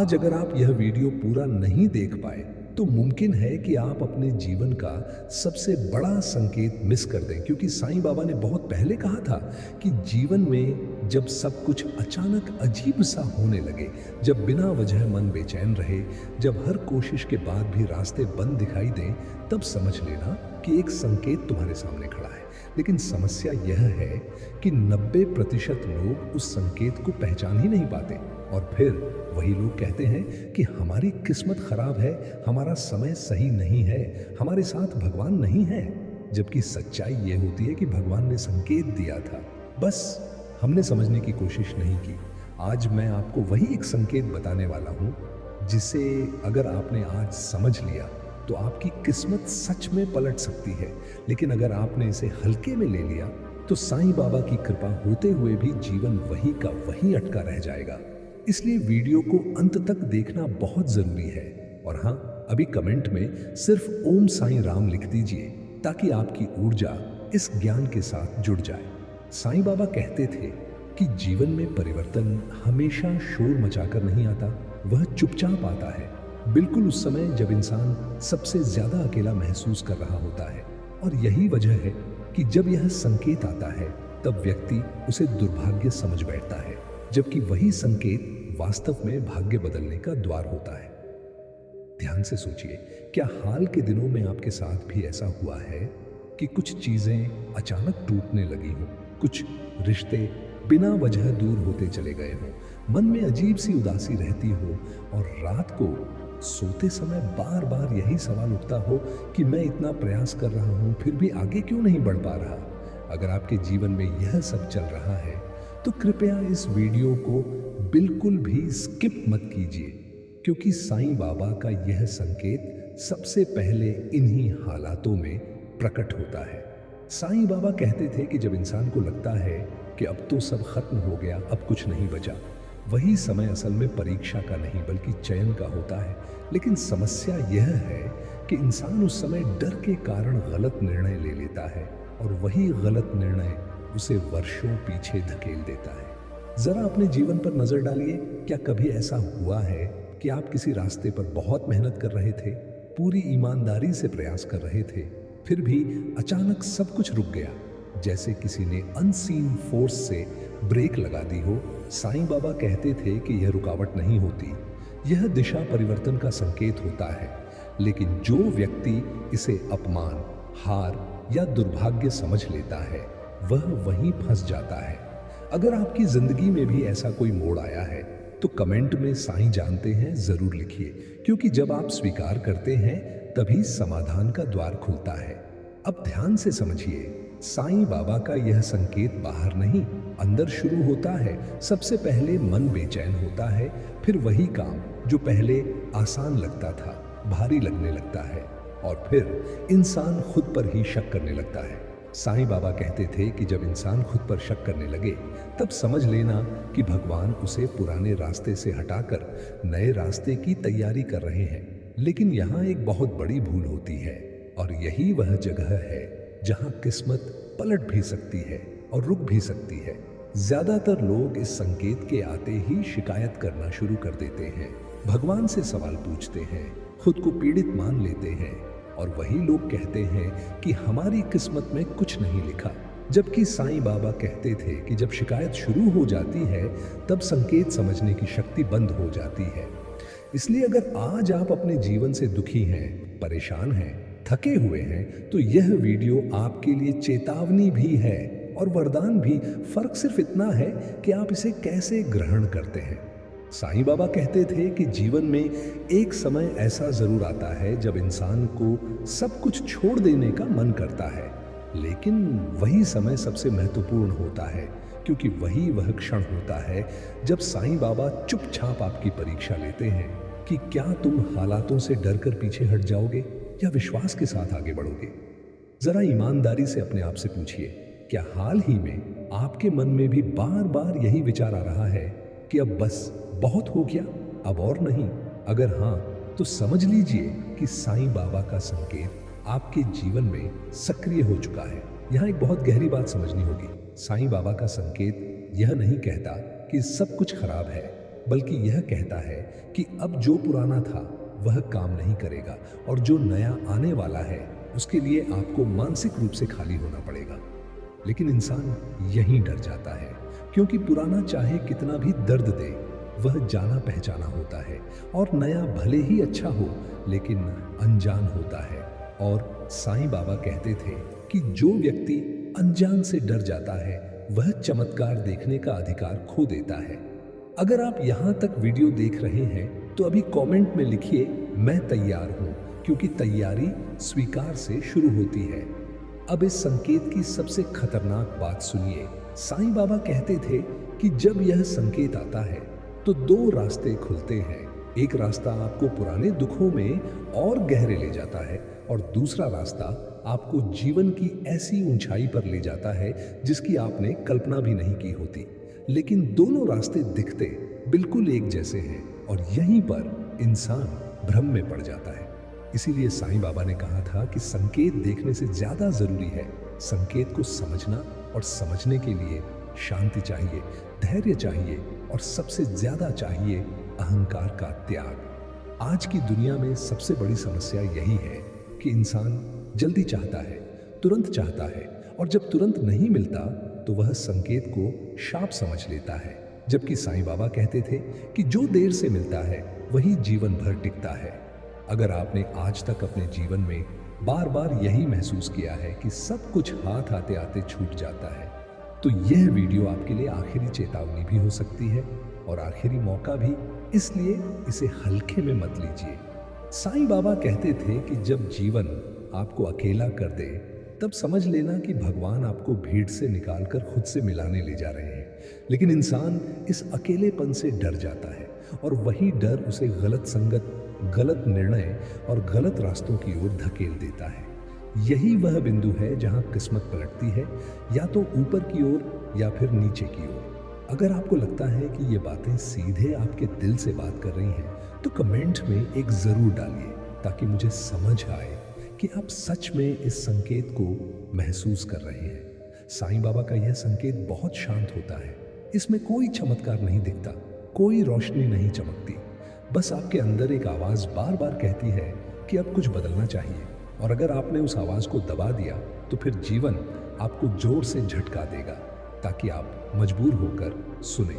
आज अगर आप यह वीडियो पूरा नहीं देख पाए तो मुमकिन है कि आप अपने जीवन का सबसे बड़ा संकेत मिस कर दें, क्योंकि साईं बाबा ने बहुत पहले कहा था कि जीवन में जब सब कुछ अचानक अजीब सा होने लगे, जब बिना वजह मन बेचैन रहे, जब हर कोशिश के बाद भी रास्ते बंद दिखाई दें, तब समझ लेना कि एक संकेत तुम्हारे सामने खड़ा है। लेकिन समस्या यह है कि 90% लोग उस संकेत को पहचान ही नहीं पाते, और फिर वही लोग कहते हैं कि हमारी किस्मत खराब है, हमारा समय सही नहीं है, हमारे साथ भगवान नहीं है। जबकि सच्चाई यह होती है कि भगवान ने संकेत दिया था, बस हमने समझने की कोशिश नहीं की। आज मैं आपको वही एक संकेत बताने वाला हूं, जिसे अगर आपने आज समझ लिया तो आपकी किस्मत सच में पलट सकती है। लेकिन अगर आपने इसे हल्के में ले लिया तो साईं बाबा की कृपा होते हुए भी जीवन वही का वही अटका रह जाएगा। इसलिए वीडियो को अंत तक देखना बहुत जरूरी है। और हाँ, अभी कमेंट में सिर्फ ओम साईं राम लिख दीजिए, ताकि आपकी ऊर्जा इस ज्ञान के साथ जुड़ जाए। साईं बाबा कहते थे कि जीवन में परिवर्तन हमेशा शोर मचाकर नहीं आता, वह चुपचाप आता है, बिल्कुल उस समय जब इंसान सबसे ज्यादा अकेला महसूस कर रहा होता है। और यही वजह है कि जब यह संकेत आता है तब व्यक्ति उसे दुर्भाग्य समझ बैठता है, जबकि वही संकेत वास्तव में भाग्य बदलने का द्वार होता है। ध्यान से सोचिए, क्या हाल के दिनों में आपके साथ भी ऐसा हुआ है कि कुछ चीजें अचानक टूटने लगी हों, कुछ रिश्ते बिना वजह दूर होते चले गए हों, मन में अजीब सी उदासी रहती हो, और रात को सोते समय बार बार यही सवाल उठता हो कि मैं इतना प्रयास कर रहा हूं, फिर भी आगे क्यों नहीं बढ़ पा रहा। अगर आपके जीवन में यह सब चल रहा है तो कृपया इस वीडियो को बिल्कुल भी स्किप मत कीजिए, क्योंकि साईं बाबा का यह संकेत सबसे पहले इन्हीं हालातों में प्रकट होता है। साईं बाबा कहते थे कि जब इंसान को लगता है कि अब तो सब खत्म हो गया, अब कुछ नहीं बचा, वही समय असल में परीक्षा का नहीं बल्कि चयन का होता है। लेकिन समस्या यह है कि इंसान उस समय डर के कारण गलत निर्णय ले लेता है, और वही गलत निर्णय उसे वर्षों पीछे धकेल देता है। जरा अपने जीवन पर नजर डालिए, क्या कभी ऐसा हुआ है कि आप किसी रास्ते पर बहुत मेहनत कर रहे थे, पूरी ईमानदारी से प्रयास कर रहे थे, फिर भी अचानक सब कुछ रुक गया, जैसे किसी ने अनसीन फोर्स से ब्रेक लगा दी हो। साईं बाबा कहते थे कि यह रुकावट नहीं होती, यह दिशा परिवर्तन का संकेत होता है। लेकिन जो व्यक्ति इसे अपमान, हार या दुर्भाग्य समझ लेता है, वह वहीं फंस जाता है। अगर आपकी जिंदगी में भी ऐसा कोई मोड़ आया है तो कमेंट में साईं जानते हैं जरूर लिखिए, क्योंकि जब आप स्वीकार करते हैं तभी समाधान का द्वार खुलता है। अब ध्यान से समझिए, साईं बाबा का यह संकेत बाहर नहीं, अंदर शुरू होता है। सबसे पहले मन बेचैन होता है, फिर वही काम जो पहले आसान लगता था भारी लगने लगता है, और फिर इंसान खुद पर ही शक करने लगता है। साईं बाबा कहते थे कि जब इंसान खुद पर शक करने लगे तब समझ लेना कि भगवान उसे पुराने रास्ते से हटाकर नए रास्ते की तैयारी कर रहे हैं। लेकिन यहाँ एक बहुत बड़ी भूल होती है, और यही वह जगह है जहाँ किस्मत पलट भी सकती है और रुक भी सकती है। ज्यादातर लोग इस संकेत के आते ही शिकायत करना शुरू कर देते हैं, भगवान से सवाल पूछते हैं, खुद को पीड़ित मान लेते हैं, और वही लोग कहते हैं कि हमारी किस्मत में कुछ नहीं लिखा। जबकि साईं बाबा कहते थे कि जब शिकायत शुरू हो जाती है तब संकेत समझने की शक्ति बंद हो जाती है। इसलिए अगर आज आप अपने जीवन से दुखी हैं, परेशान हैं, थके हुए हैं, तो यह वीडियो आपके लिए चेतावनी भी है और वरदान भी। फर्क सिर्फ इतना है कि आप इसे कैसे ग्रहण करते हैं। साईं बाबा कहते थे कि जीवन में एक समय ऐसा जरूर आता है जब इंसान को सब कुछ छोड़ देने का मन करता है, लेकिन वही समय सबसे महत्वपूर्ण होता है, क्योंकि वही वह क्षण होता है जब साईं बाबा चुपचाप आपकी परीक्षा लेते हैं कि क्या तुम हालातों से डरकर पीछे हट जाओगे या विश्वास के साथ आगे बढ़ोगे। जरा ईमानदारी से अपने आप से पूछिए, क्या हाल ही में आपके मन में भी बार बार यही विचार आ रहा है कि अब बस बहुत हो गया, अब और नहीं? अगर हाँ, तो समझ लीजिए कि साईं बाबा का संकेत आपके जीवन में सक्रिय हो चुका है। यहाँ एक बहुत गहरी बात समझनी होगी। साईं बाबा का संकेत यह नहीं कहता कि सब कुछ खराब है, बल्कि यह कहता है कि अब जो पुराना था वह काम नहीं करेगा और जो नया आने वाला है उसके लिए आपको मानसिक रूप से खाली होना पड़ेगा। लेकिन इंसान यहीं डर जाता है, क्योंकि पुराना चाहे कितना भी दर्द दे, वह जाना पहचाना होता है, और नया भले ही अच्छा हो लेकिन अनजान होता है। और साईं बाबा कहते थे कि जो व्यक्ति अनजान से डर जाता है वह चमत्कार देखने का अधिकार खो देता है। अगर आप यहाँ तक वीडियो देख रहे हैं तो अभी कमेंट में लिखिए मैं तैयार हूँ, क्योंकि तैयारी स्वीकार से शुरू होती है। अब इस संकेत की सबसे खतरनाक बात सुनिए। साईं बाबा कहते थे कि जब यह संकेत आता है तो दो रास्ते खुलते हैं। एक रास्ता आपको पुराने दुखों में और गहरे ले जाता है, और दूसरा रास्ता आपको जीवन की ऐसी ऊंचाई पर ले जाता है जिसकी आपने कल्पना भी नहीं की होती। लेकिन दोनों रास्ते दिखते बिल्कुल एक जैसे हैं, और यहीं पर इंसान भ्रम में पड़ जाता है। इसीलिए साईं बाबा ने कहा था कि संकेत देखने से ज्यादा जरूरी है संकेत को समझना, और समझने के लिए शांति चाहिए, धैर्य चाहिए, और सबसे ज्यादा चाहिए अहंकार का त्याग। आज की दुनिया में सबसे बड़ी समस्या यही है कि इंसान जल्दी चाहता है, तुरंत चाहता है, और जब तुरंत नहीं मिलता तो वह संकेत को शाप समझ लेता है। जबकि साईं बाबा कहते थे कि जो देर से मिलता है वही जीवन भर टिकता है। अगर आपने आज तक अपने जीवन में बार बार यही महसूस किया है कि सब कुछ हाथ आते आते छूट जाता है, तो यह वीडियो आपके लिए आखिरी चेतावनी भी हो सकती है और आखिरी मौका भी, इसलिए इसे हल्के में मत लीजिए। साईं बाबा कहते थे कि जब जीवन आपको अकेला कर दे तब समझ लेना कि भगवान आपको भीड़ से निकालकर खुद से मिलाने ले जा रहे हैं। लेकिन इंसान इस अकेलेपन से डर जाता है, और वही डर उसे गलत संगत, गलत निर्णय और गलत रास्तों की ओर धकेल देता है। यही वह बिंदु है जहां किस्मत पलटती है, या तो ऊपर की ओर या फिर नीचे की ओर। अगर आपको लगता है कि ये बातें सीधे आपके दिल से बात कर रही हैं, तो कमेंट में एक जरूर डालिए, ताकि मुझे समझ आए कि आप सच में इस संकेत को महसूस कर रहे हैं। साईं बाबा का यह संकेत बहुत शांत होता है। इसमें कोई चमत्कार नहीं दिखता, कोई रोशनी नहीं चमकती। बस आपके अंदर एक आवाज बार बार कहती है कि अब कुछ बदलना चाहिए, और अगर आपने उस आवाज को दबा दिया तो फिर जीवन आपको जोर से झटका देगा, ताकि आप मजबूर होकर सुने।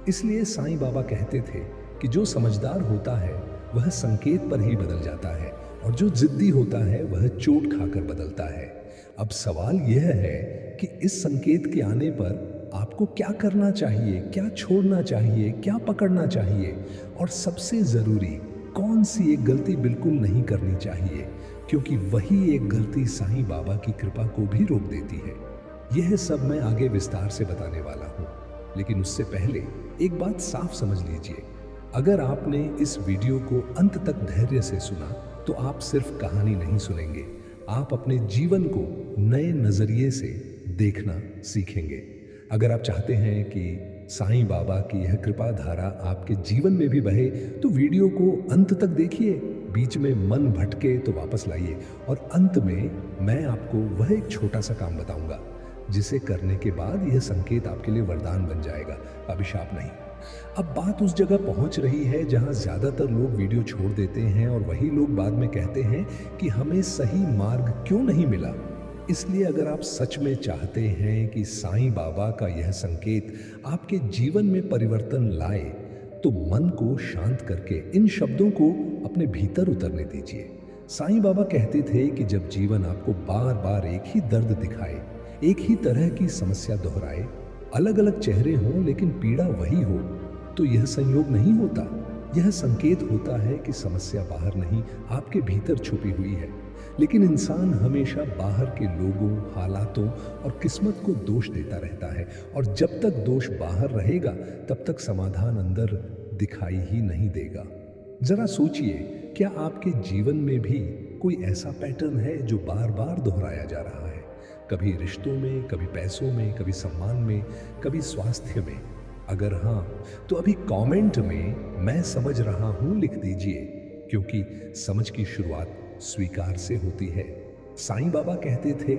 इसलिए साईं बाबा कहते थे कि जो समझदार होता है वह संकेत पर ही बदल जाता है, और जो जिद्दी होता है वह चोट खाकर बदलता है। अब सवाल यह है कि इस संकेत के आने पर आपको क्या करना चाहिए, क्या छोड़ना चाहिए, क्या पकड़ना चाहिए, और सबसे जरूरी कौन सी एक गलती बिल्कुल नहीं करनी चाहिए, क्योंकि वही एक गलती साईं बाबा की कृपा को भी रोक देती है। यह सब मैं आगे विस्तार से बताने वाला हूँ, लेकिन उससे पहले एक बात साफ समझ लीजिए। अगर आपने इस वीडियो को अंत तक धैर्य से सुना तो आप सिर्फ कहानी नहीं सुनेंगे, आप अपने जीवन को नए नजरिए से देखना सीखेंगे। अगर आप चाहते हैं कि साईं बाबा की यह कृपा धारा आपके जीवन में भी बहे, तो वीडियो को अंत तक देखिए। बीच में मन भटके तो वापस लाइए, और अंत में मैं आपको वह एक छोटा सा काम बताऊंगा जिसे करने के बाद यह संकेत आपके लिए वरदान बन जाएगा, अभिशाप नहीं। अब बात उस जगह पहुंच रही है जहां ज्यादातर लोग वीडियो छोड़ देते हैं, और वही लोग बाद में कहते हैं कि हमें सही मार्ग क्यों नहीं मिला। इसलिए अगर आप सच में चाहते हैं कि साईं बाबा का यह संकेत आपके जीवन में परिवर्तन लाए, तो मन को शांत करके इन शब्दों को अपने भीतर उतरने दीजिए। साईं बाबा कहते थे कि जब जीवन आपको बार बार एक ही दर्द दिखाए, एक ही तरह की समस्या दोहराए, अलग अलग चेहरे हों लेकिन पीड़ा वही हो, तो यह संयोग नहीं होता, यह संकेत होता है कि समस्या बाहर नहीं, आपके भीतर छुपी हुई है। लेकिन इंसान हमेशा बाहर के लोगों, हालातों और किस्मत को दोष देता रहता है, और जब तक दोष बाहर रहेगा तब तक समाधान अंदर दिखाई ही नहीं देगा। जरा सोचिए, क्या आपके जीवन में भी कोई ऐसा पैटर्न है जो बार बार दोहराया जा रहा है? कभी रिश्तों में, कभी पैसों में, कभी सम्मान में, कभी स्वास्थ्य में। अगर हाँ, तो अभी कमेंट में मैं समझ रहा हूं लिख दीजिए, क्योंकि समझ की शुरुआत स्वीकार से होती है। साईं बाबा कहते थे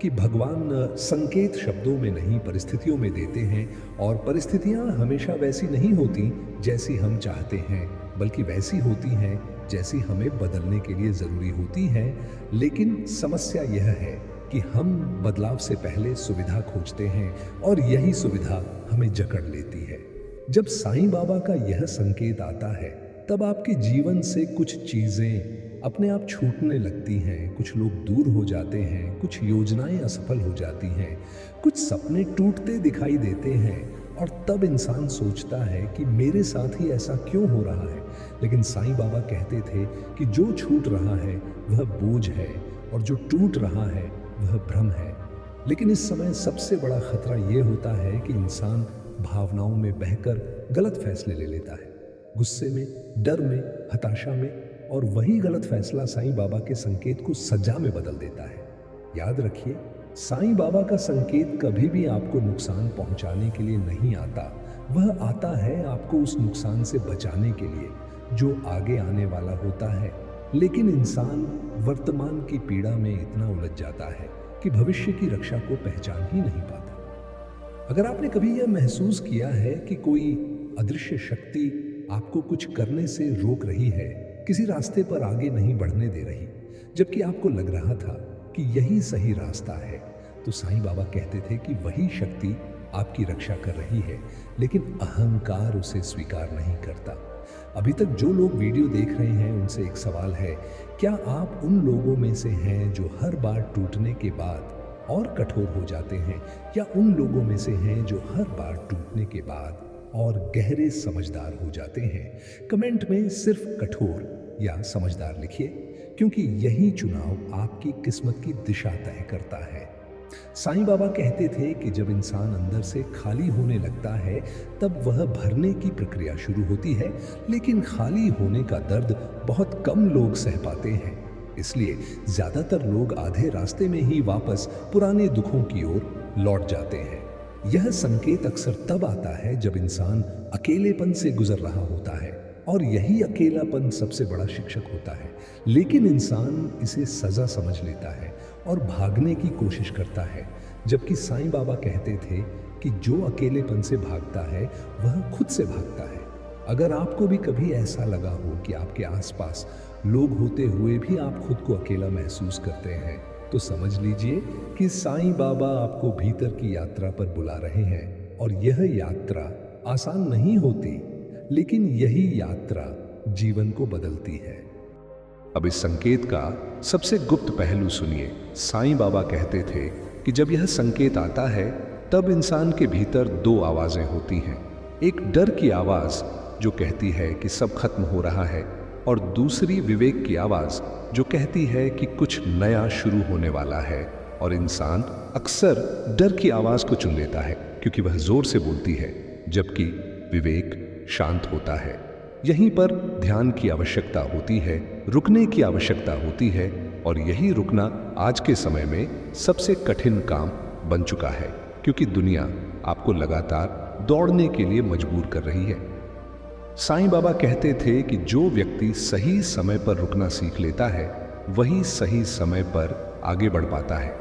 कि भगवान संकेत शब्दों में नहीं परिस्थितियों में देते हैं, और परिस्थितियां हमेशा वैसी नहीं होती जैसी हम चाहते हैं, बल्कि वैसी होती हैं जैसी हमें बदलने के लिए ज़रूरी होती हैं। लेकिन समस्या यह है कि हम बदलाव से पहले सुविधा खोजते हैं और यही सुविधा हमें जकड़ लेती है। जब साईं बाबा का यह संकेत आता है तब आपके जीवन से कुछ चीज़ें अपने आप छूटने लगती हैं, कुछ लोग दूर हो जाते हैं, कुछ योजनाएं असफल हो जाती हैं, कुछ सपने टूटते दिखाई देते हैं, और तब इंसान सोचता है कि मेरे साथ ही ऐसा क्यों हो रहा है। लेकिन साईं बाबा कहते थे कि जो छूट रहा है वह बोझ है और जो टूट रहा है वह भ्रम है। लेकिन इस समय सबसे बड़ा खतरा यह होता है कि इंसान भावनाओं में बहकर गलत फैसले ले लेता है, गुस्से में, डर में, हताशा में, और वही गलत फैसला साईं बाबा के संकेत को सजा में बदल देता है। याद रखिए, साईं बाबा का संकेत कभी भी आपको नुकसान पहुंचाने के लिए नहीं आता, वह आता है आपको उस नुकसान से बचाने के लिए जो आगे आने वाला होता है। लेकिन इंसान वर्तमान की पीड़ा में इतना उलझ जाता है कि भविष्य की रक्षा को पहचान ही नहीं पाता। अगर आपने कभी यह महसूस किया है कि कोई अदृश्य शक्ति आपको कुछ करने से रोक रही है, किसी रास्ते पर आगे नहीं बढ़ने दे रही, जबकि आपको लग रहा था कि यही सही रास्ता है, तो साईं बाबा कहते थे कि वही शक्ति आपकी रक्षा कर रही है, लेकिन अहंकार उसे स्वीकार नहीं करता। अभी तक जो लोग वीडियो देख रहे हैं उनसे एक सवाल है, क्या आप उन लोगों में से हैं जो हर बार टूटने के बाद और कठोर हो जाते हैं, या उन लोगों में से हैं जो हर बार टूटने के बाद और गहरे समझदार हो जाते हैं? कमेंट में सिर्फ कठोर या समझदार लिखिए, क्योंकि यही चुनाव आपकी किस्मत की दिशा तय करता है। साईं बाबा कहते थे कि जब इंसान अंदर से खाली होने लगता है तब वह भरने की प्रक्रिया शुरू होती है, लेकिन खाली होने का दर्द बहुत कम लोग सह पाते हैं। इसलिए ज्यादातर लोग आधे रास्ते में ही वापस पुराने दुखों की ओर लौट जाते हैं। यह संकेत अक्सर तब आता है जब इंसान अकेलेपन से गुजर रहा होता है, और यही अकेलापन सबसे बड़ा शिक्षक होता है। लेकिन इंसान इसे सजा समझ लेता है और भागने की कोशिश करता है, जबकि साईं बाबा कहते थे कि जो अकेलेपन से भागता है वह खुद से भागता है। अगर आपको भी कभी ऐसा लगा हो कि आपके आसपास लोग होते हुए भी आप खुद को अकेला महसूस करते हैं, तो समझ लीजिए कि साईं बाबा आपको भीतर की यात्रा पर बुला रहे हैं, और यह यात्रा आसान नहीं होती, लेकिन यही यात्रा जीवन को बदलती है। अब इस संकेत का सबसे गुप्त पहलू सुनिए। साईं बाबा कहते थे कि जब यह संकेत आता है तब इंसान के भीतर दो आवाजें होती हैं। एक डर की आवाज जो कहती है कि सब खत्म हो रहा है, और दूसरी विवेक की आवाज जो कहती है कि कुछ नया शुरू होने वाला है। और इंसान अक्सर डर की आवाज को चुन लेता है क्योंकि वह जोर से बोलती है, जबकि विवेक शांत होता है। यहीं पर ध्यान की आवश्यकता होती है, रुकने की आवश्यकता होती है, और यही रुकना आज के समय में सबसे कठिन काम बन चुका है, क्योंकि दुनिया आपको लगातार दौड़ने के लिए मजबूर कर रही है। साईं बाबा कहते थे कि जो व्यक्ति सही समय पर रुकना सीख लेता है वही सही समय पर आगे बढ़ पाता है।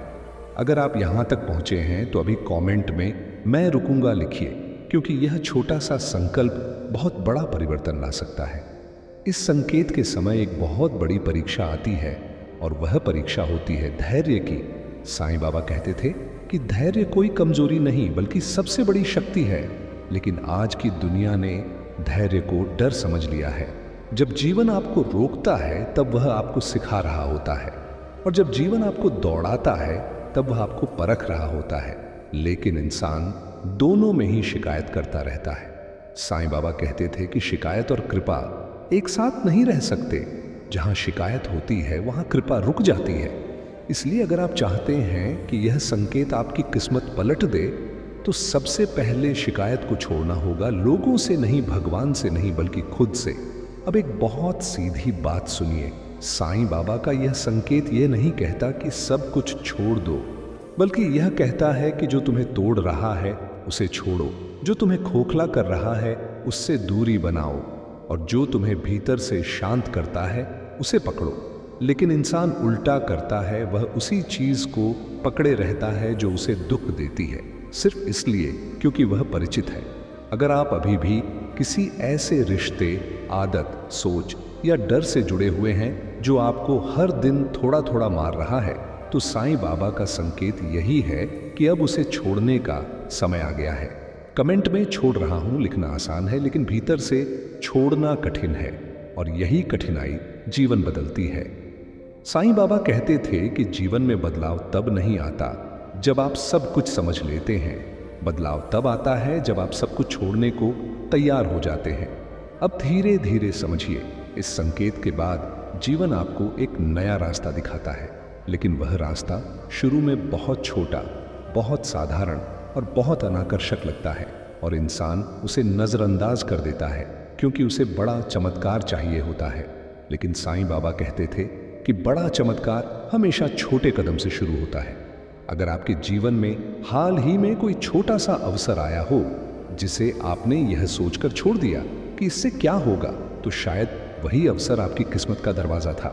अगर आप यहाँ तक पहुँचे हैं तो अभी कमेंट में मैं रुकूंगा लिखिए, क्योंकि यह छोटा सा संकल्प बहुत बड़ा परिवर्तन ला सकता है। इस संकेत के समय एक बहुत बड़ी परीक्षा आती है, और वह परीक्षा होती है धैर्य की। साईं बाबा कहते थे कि धैर्य कोई कमजोरी नहीं बल्कि सबसे बड़ी शक्ति है, लेकिन आज की दुनिया ने धैर्य को डर समझ लिया है। जब जीवन आपको रोकता है तब वह आपको सिखा रहा होता है, और जब जीवन आपको दौड़ाता है तब वह आपको परख रहा होता है। लेकिन इंसान दोनों में ही शिकायत करता रहता है। साईं बाबा कहते थे कि शिकायत और कृपा एक साथ नहीं रह सकते। जहां शिकायत होती है वहां कृपा रुक जाती है। इसलिए अगर आप चाहते हैं कि यह संकेत आपकी किस्मत पलट दे, तो सबसे पहले शिकायत को छोड़ना होगा। लोगों से नहीं, भगवान से नहीं, बल्कि खुद से। अब एक बहुत सीधी बात सुनिए। साईं बाबा का यह संकेत यह नहीं कहता कि सब कुछ छोड़ दो, बल्कि यह कहता है कि जो तुम्हें तोड़ रहा है उसे छोड़ो, जो तुम्हें खोखला कर रहा है उससे दूरी बनाओ, और जो तुम्हें भीतर से शांत करता है उसे पकड़ो। लेकिन इंसान उल्टा करता है, वह उसी चीज को पकड़े रहता है जो उसे दुख देती है, सिर्फ इसलिए क्योंकि वह परिचित है। अगर आप अभी भी किसी ऐसे रिश्ते, आदत, सोच या डर से जुड़े हुए हैं जो आपको हर दिन थोड़ा थोड़ा मार रहा है, तो साईं बाबा का संकेत यही है कि अब उसे छोड़ने का समय आ गया है। कमेंट में छोड़ रहा हूं लिखना आसान है, लेकिन भीतर से छोड़ना कठिन है, और यही कठिनाई जीवन बदलती है। साईं बाबा कहते थे कि जीवन में बदलाव तब नहीं आता जब आप सब कुछ समझ लेते हैं, बदलाव तब आता है जब आप सब कुछ छोड़ने को तैयार हो जाते हैं। अब धीरे धीरे समझिए, इस संकेत के बाद जीवन आपको एक नया रास्ता दिखाता है, लेकिन वह रास्ता शुरू में बहुत छोटा, बहुत साधारण और बहुत अनाकर्षक लगता है, और इंसान उसे नजरअंदाज कर देता है क्योंकि उसे बड़ा चमत्कार चाहिए होता है। लेकिन साईं बाबा कहते थे कि बड़ा चमत्कार हमेशा छोटे कदम से शुरू होता है। अगर आपके जीवन में हाल ही में कोई छोटा सा अवसर आया हो जिसे आपने यह सोचकर छोड़ दिया कि इससे क्या होगा, तो शायद वही अवसर आपकी किस्मत का दरवाजा था।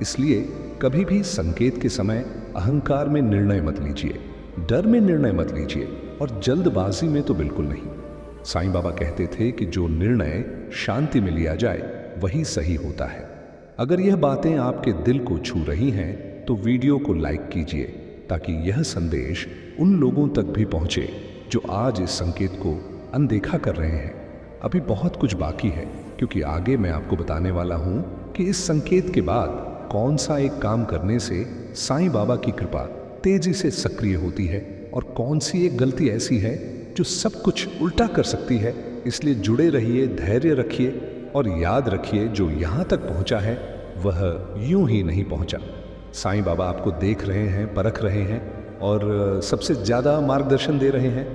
इसलिए कभी भी संकेत के समय अहंकार में निर्णय मत लीजिए, डर में निर्णय मत लीजिए, और जल्दबाजी में तो बिल्कुल नहीं। साईं बाबा कहते थे कि जो निर्णय शांति में लिया जाए वही सही होता है। अगर यह बातें आपके दिल को छू रही हैं तो वीडियो को लाइक कीजिए, ताकि यह संदेश उन लोगों तक भी पहुंचे जो आज इस संकेत को अनदेखा कर रहे हैं। अभी बहुत कुछ बाकी है, क्योंकि आगे मैं आपको बताने वाला हूं कि इस संकेत के बाद कौन सा एक काम करने से साईं बाबा की कृपा तेजी से सक्रिय होती है, और कौन सी एक गलती ऐसी है जो सब कुछ उल्टा कर सकती है। इसलिए जुड़े रहिए, धैर्य रखिए, और याद रखिए, जो यहाँ तक पहुँचा है वह यूं ही नहीं पहुँचा। साईं बाबा आपको देख रहे हैं, परख रहे हैं, और सबसे ज़्यादा मार्गदर्शन दे रहे हैं।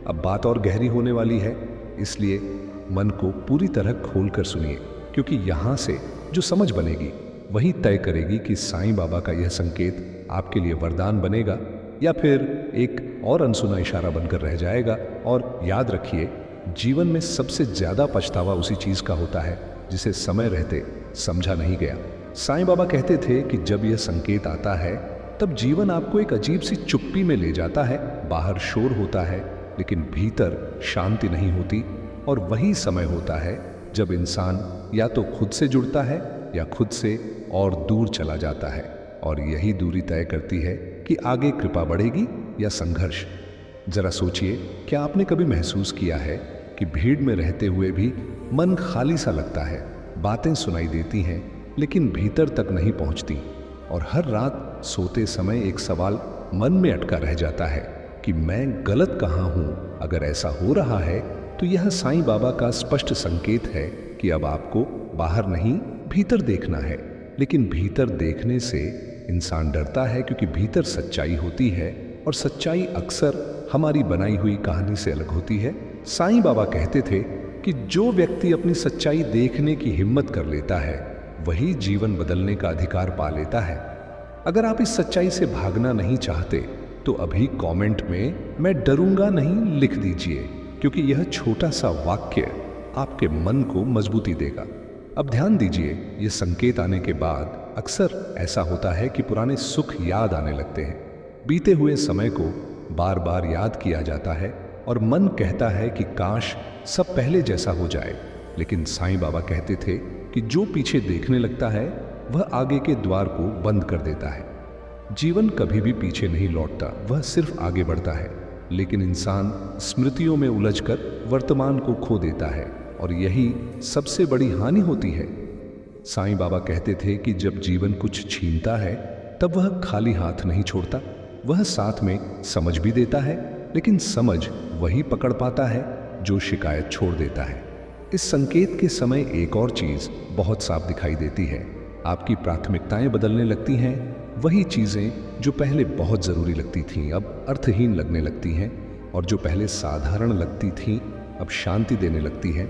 अब बात और गहरी होने वाली है, इसलिए मन को पूरी तरह खोल कर सुनिए, क्योंकि यहाँ से जो समझ बनेगी वही तय करेगी कि साईं बाबा का यह संकेत आपके लिए वरदान बनेगा या फिर एक और अनसुना इशारा बनकर रह जाएगा। और याद रखिए, जीवन में सबसे ज्यादा पछतावा उसी चीज का होता है जिसे समय रहते समझा नहीं गया। साईं बाबा कहते थे कि जब यह संकेत आता है तब जीवन आपको एक अजीब सी चुप्पी में ले जाता है। बाहर शोर होता है, लेकिन भीतर शांति नहीं होती, और वही समय होता है जब इंसान या तो खुद से जुड़ता है या खुद से और दूर चला जाता है, और यही दूरी तय करती है कि आगे कृपा बढ़ेगी या संघर्ष। जरा सोचिए, क्या आपने कभी महसूस किया है कि भीड़ में रहते हुए भी मन खाली सा लगता है, बातें सुनाई देती हैं लेकिन भीतर तक नहीं पहुंचती, और हर रात सोते समय एक सवाल मन में अटका रह जाता है कि मैं गलत कहाँ हूं। अगर ऐसा हो रहा है तो यह साईं बाबा का स्पष्ट संकेत है कि अब आपको बाहर नहीं, भीतर देखना है। लेकिन भीतर देखने से इंसान डरता है, क्योंकि भीतर सच्चाई होती है, और सच्चाई अक्सर हमारी बनाई हुई कहानी से अलग होती है। साईं बाबा कहते थे कि जो व्यक्ति अपनी सच्चाई देखने की हिम्मत कर लेता है वही जीवन बदलने का अधिकार पा लेता है। अगर आप इस सच्चाई से भागना नहीं चाहते तो अभी कमेंट में मैं डरूंगा नहीं लिख दीजिए, क्योंकि यह छोटा सा वाक्य आपके मन को मजबूती देगा। अब ध्यान दीजिए, यह संकेत आने के बाद अक्सर ऐसा होता है कि पुराने सुख याद आने लगते हैं। बीते हुए समय को बार बार याद किया जाता है और मन कहता है कि काश सब पहले जैसा हो जाए। लेकिन साईं बाबा कहते थे कि जो पीछे देखने लगता है वह आगे के द्वार को बंद कर देता है। जीवन कभी भी पीछे नहीं लौटता, वह सिर्फ आगे बढ़ता है। लेकिन इंसान स्मृतियों में उलझकर वर्तमान को खो देता है, और यही सबसे बड़ी हानि होती है। साईं बाबा कहते थे कि जब जीवन कुछ छीनता है तब वह खाली हाथ नहीं छोड़ता, वह साथ में समझ भी देता है, लेकिन समझ वही पकड़ पाता है जो शिकायत छोड़ देता है। इस संकेत के समय एक और चीज बहुत साफ दिखाई देती है। आपकी प्राथमिकताएं बदलने लगती हैं। वही चीजें जो पहले बहुत जरूरी लगती थीं अब अर्थहीन लगने लगती हैं, और जो पहले साधारण लगती थीं अब शांति देने लगती हैं।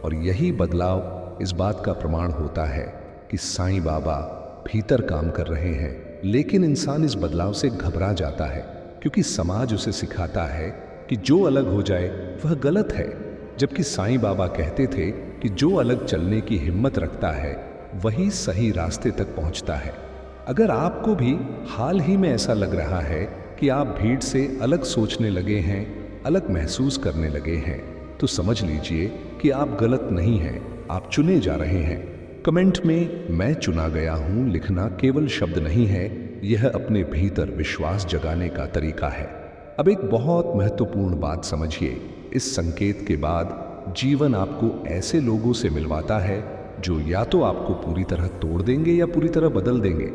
और यही बदलाव इस बात का प्रमाण होता है कि साईं बाबा भीतर काम कर रहे हैं। लेकिन इंसान इस बदलाव से घबरा जाता है, क्योंकि समाज उसे सिखाता है कि जो अलग हो जाए वह गलत है, जबकि साईं बाबा कहते थे कि जो अलग चलने की हिम्मत रखता है वही सही रास्ते तक पहुंचता है। अगर आपको भी हाल ही में ऐसा लग रहा है कि आप भीड़ से अलग सोचने लगे हैं, अलग महसूस करने लगे हैं, तो समझ लीजिए कि आप गलत नहीं हैं, आप चुने जा रहे हैं। कमेंट में मैं चुना गया हूं लिखना केवल शब्द नहीं है, यह अपने भीतर विश्वास जगाने का तरीका है। अब एक बहुत महत्वपूर्ण बात समझिए, इस संकेत के बाद जीवन आपको ऐसे लोगों से मिलवाता है जो या तो आपको पूरी तरह तोड़ देंगे या पूरी तरह बदल देंगे।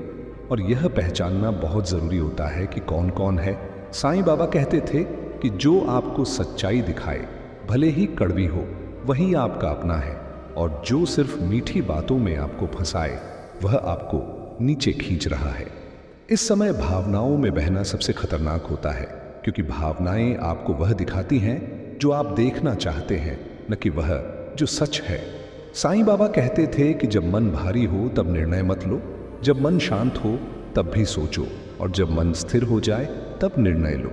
और यह पहचानना बहुत जरूरी होता है कि कौन कौन है। साईं बाबा कहते थे कि जो आपको सच्चाई दिखाए, भले ही कड़वी हो, वही आपका अपना है, और जो सिर्फ मीठी बातों में आपको फंसाए, वह आपको नीचे खींच रहा है। इस समय भावनाओं में बहना सबसे खतरनाक होता है, क्योंकि भावनाएं आपको वह दिखाती हैं जो आप देखना चाहते हैं, न कि वह जो सच है। साईं बाबा कहते थे कि जब मन भारी हो तब निर्णय मत लो, जब मन शांत हो तब भी सोचो, और जब मन स्थिर हो जाए तब निर्णय लो।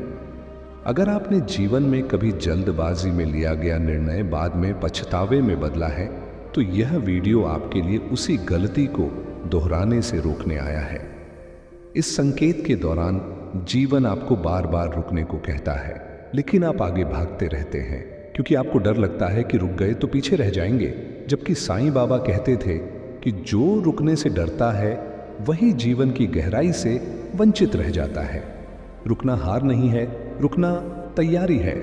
अगर आपने जीवन में कभी जल्दबाजी में लिया गया निर्णय बाद में पछतावे में बदला है, तो यह वीडियो आपके लिए उसी गलती को दोहराने से रोकने आया है। इस संकेत के दौरान जीवन आपको बार बार रुकने को कहता है, लेकिन आप आगे भागते रहते हैं क्योंकि आपको डर लगता है कि रुक गए तो पीछे रह जाएंगे। जबकि साईं बाबा कहते थे कि जो रुकने से डरता है वही जीवन की गहराई से वंचित रह जाता है। रुकना हार नहीं है, रुकना तैयारी है।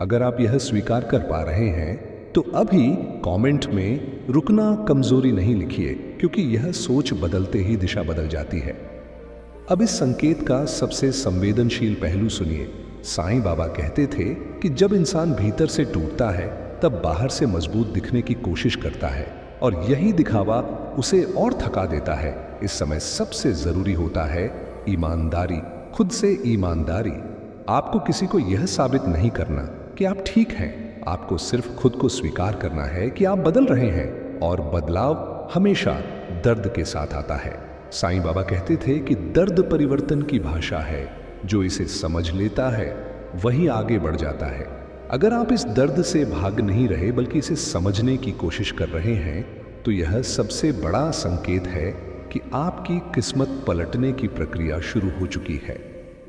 अगर आप यह स्वीकार कर पा रहे हैं तो अभी कमेंट में रुकना कमजोरी नहीं लिखिए, क्योंकि यह सोच बदलते ही दिशा बदल जाती है। अब इस संकेत का सबसे संवेदनशील पहलू सुनिए। साईं बाबा कहते थे कि जब इंसान भीतर से टूटता है तब बाहर से मजबूत दिखने की कोशिश करता है, और यही दिखावा उसे और थका देता है। इस समय सबसे जरूरी होता है ईमानदारी, खुद से ईमानदारी। आपको किसी को यह साबित नहीं करना कि आप ठीक हैं, आपको सिर्फ खुद को स्वीकार करना है कि आप बदल रहे हैं, और बदलाव हमेशा दर्द के साथ आता है। साईं बाबा कहते थे कि दर्द परिवर्तन की भाषा है, जो इसे समझ लेता है वही आगे बढ़ जाता है। अगर आप इस दर्द से भाग नहीं रहे बल्कि इसे समझने की कोशिश कर रहे हैं, तो यह सबसे बड़ा संकेत है कि आपकी किस्मत पलटने की प्रक्रिया शुरू हो चुकी है।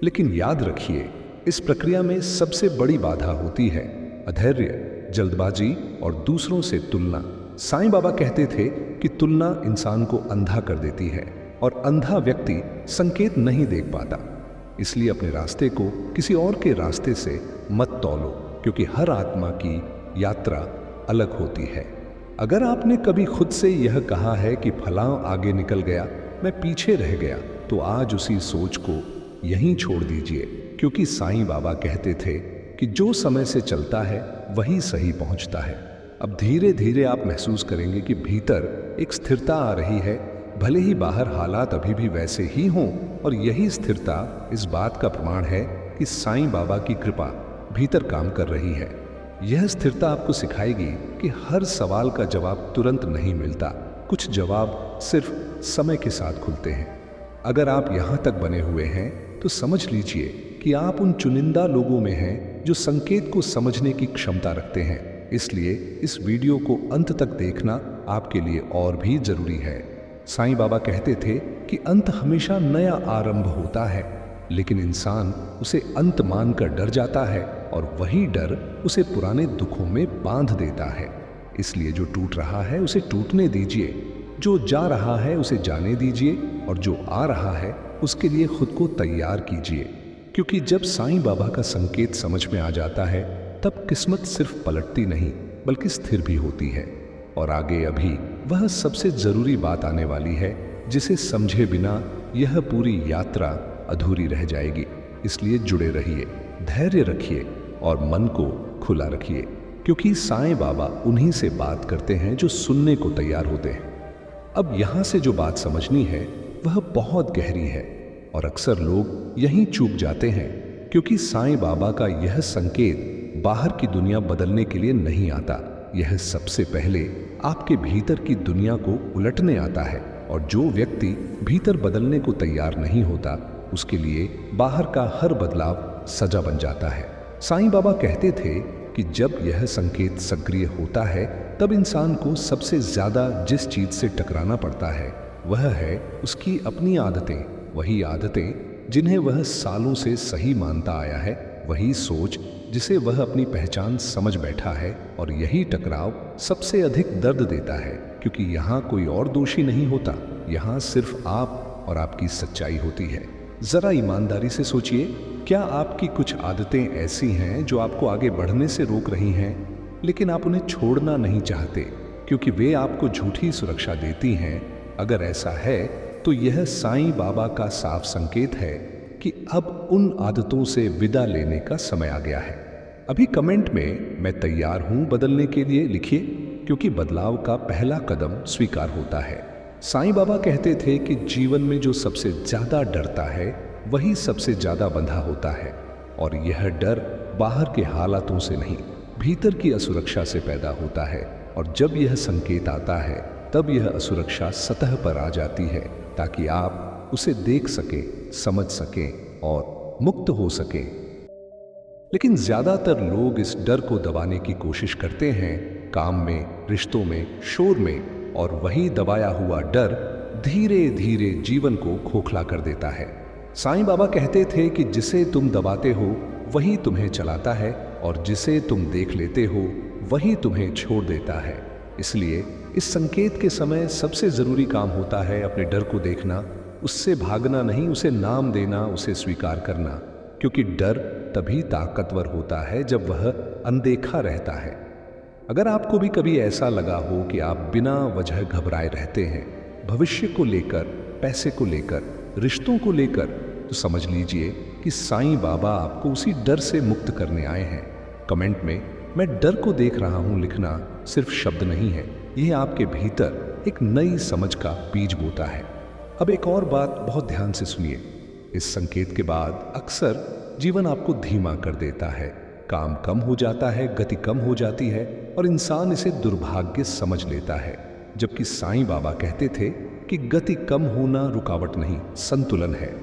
लेकिन याद रखिए, इस प्रक्रिया में सबसे बड़ी बाधा होती है अधैर्य, जल्दबाजी और दूसरों से तुलना। साईं बाबा कहते थे कि तुलना इंसान को अंधा कर देती है, और अंधा व्यक्ति संकेत नहीं देख पाता। इसलिए अपने रास्ते को किसी और के रास्ते से मत तौलो, क्योंकि हर आत्मा की यात्रा अलग होती है। अगर आपने कभी खुद से यह कहा है कि फलां आगे निकल गया, मैं पीछे रह गया, तो आज उसी सोच को यहीं छोड़ दीजिए, क्योंकि साईं बाबा कहते थे कि जो समय से चलता है वही सही पहुंचता है। अब धीरे धीरे आप महसूस करेंगे कि भीतर एक स्थिरता आ रही है, भले ही बाहर हालात अभी भी वैसे ही हों, और यही स्थिरता इस बात का प्रमाण है कि साईं बाबा की कृपा भीतर काम कर रही है। यह स्थिरता आपको सिखाएगी कि हर सवाल का जवाब तुरंत नहीं मिलता, कुछ जवाब सिर्फ समय के साथ खुलते हैं। अगर आप यहाँ तक बने हुए हैं तो समझ लीजिए कि आप उन चुनिंदा लोगों में हैं जो संकेत को समझने की क्षमता रखते हैं। इसलिए इस वीडियो को अंत तक देखना आपके लिए और भी जरूरी है। साईं बाबा कहते थे कि अंत हमेशा नया आरंभ होता है, लेकिन इंसान उसे अंत मानकर डर जाता है, और वही डर उसे पुराने दुखों में बांध देता है। इसलिए जो टूट रहा है उसे टूटने दीजिए, जो जा रहा है उसे जाने दीजिए, और जो आ रहा है उसके लिए खुद को तैयार कीजिए। क्योंकि जब साईं बाबा का संकेत समझ में आ जाता है, तब किस्मत सिर्फ पलटती नहीं बल्कि स्थिर भी होती है। और आगे अभी वह सबसे जरूरी बात आने वाली है, जिसे समझे बिना यह पूरी यात्रा अधूरी रह जाएगी। इसलिए जुड़े रहिए, धैर्य रखिए और मन को खुला रखिए, क्योंकि साईं बाबा उन्हीं से बात करते हैं जो सुनने को तैयार होते हैं। अब यहाँ से जो बात समझनी है वह बहुत गहरी है, और अक्सर लोग यहीं चूक जाते हैं, क्योंकि साईं बाबा का यह संकेत बाहर की दुनिया बदलने के लिए नहीं आता। यह सबसे पहले आपके भीतर की दुनिया को उलटने आता है, और जो व्यक्ति भीतर बदलने को तैयार नहीं होता, उसके लिए बाहर का हर बदलाव सजा बन जाता है। साईं बाबा कहते थे कि जब यह संकेत सक्रिय होता है, तब इंसान को सबसे ज्यादा जिस चीज से टकराना पड़ता है वह है उसकी अपनी आदतें, वही आदतें जिन्हें वह सालों से सही मानता आया है, वही सोच जिसे वह अपनी पहचान समझ बैठा है। और यही टकराव सबसे अधिक दर्द देता है, क्योंकि यहाँ कोई और दोषी नहीं होता, यहाँ सिर्फ आप और आपकी सच्चाई होती है। जरा ईमानदारी से सोचिए, क्या आपकी कुछ आदतें ऐसी हैं जो आपको आगे बढ़ने से रोक रही हैं, लेकिन आप उन्हें छोड़ना नहीं चाहते क्योंकि वे आपको झूठी सुरक्षा देती हैं? अगर ऐसा है तो यह साईं बाबा का साफ संकेत है कि अब उन आदतों से विदा लेने का समय आ गया है। अभी कमेंट में मैं तैयार हूं बदलने के लिए लिखिए, क्योंकि बदलाव का पहला कदम स्वीकार होता है। साईं बाबा कहते थे कि जीवन में जो सबसे ज्यादा डरता है वही सबसे ज्यादा बंधा होता है, और यह डर बाहर के हालातों से नहीं, भीतर की असुरक्षा से पैदा होता है। और जब यह संकेत आता है तब यह असुरक्षा सतह पर आ जाती है, ताकि आप उसे देख सकें, समझ सकें और मुक्त हो सकें। लेकिन ज्यादातर लोग इस डर को दबाने की कोशिश करते हैं, काम में, रिश्तों में, शोर में, और वही दबाया हुआ डर धीरे धीरे जीवन को खोखला कर देता है। साईं बाबा कहते थे कि जिसे तुम दबाते हो वही तुम्हें चलाता है, और जिसे तुम देख लेते हो वही तुम्हें छोड़ देता है। इसलिए इस संकेत के समय सबसे जरूरी काम होता है अपने डर को देखना, उससे भागना नहीं, उसे नाम देना, उसे स्वीकार करना। क्योंकि डर तभी ताकतवर होता है जब वह अनदेखा रहता है। अगर आपको भी कभी ऐसा लगा हो कि आप बिना वजह घबराए रहते हैं, भविष्य को लेकर, पैसे को लेकर, रिश्तों को लेकर, तो समझ लीजिए कि साईं बाबा आपको उसी डर से मुक्त करने आए हैं। कमेंट में मैं डर को देख रहा हूं लिखना सिर्फ शब्द नहीं है, यह आपके भीतर एक नई समझ का बीज बोता है। अब एक और बात बहुत ध्यान से सुनिए। इस संकेत के बाद अक्सर जीवन आपको धीमा कर देता है, काम कम हो जाता है, गति कम हो जाती है, और इंसान इसे दुर्भाग्य समझ लेता है। जबकि साईं बाबा कहते थे कि गति कम होना रुकावट नहीं, संतुलन है।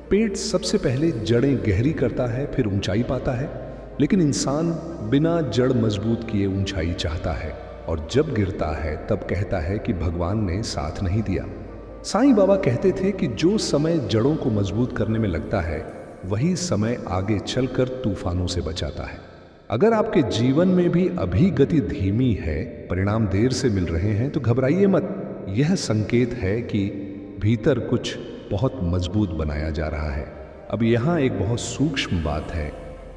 पेड़ सबसे पहले जड़ें गहरी करता है, फिर ऊंचाई पाता है, लेकिन इंसान बिना जड़ मजबूत किए ऊंचाई चाहता है, और जब गिरता है तब कहता है कि भगवान ने साथ नहीं दिया। साईं बाबा कहते थे कि जो समय जड़ों को मजबूत करने में लगता है वही समय आगे चलकर तूफानों से बचाता है। अगर आपके जीवन में भी अभी गति धीमी है, परिणाम देर से मिल रहे हैं, तो घबराइए मत। यह संकेत है कि भीतर कुछ बहुत मजबूत बनाया जा रहा है। अब यहाँ एक बहुत सूक्ष्म बात है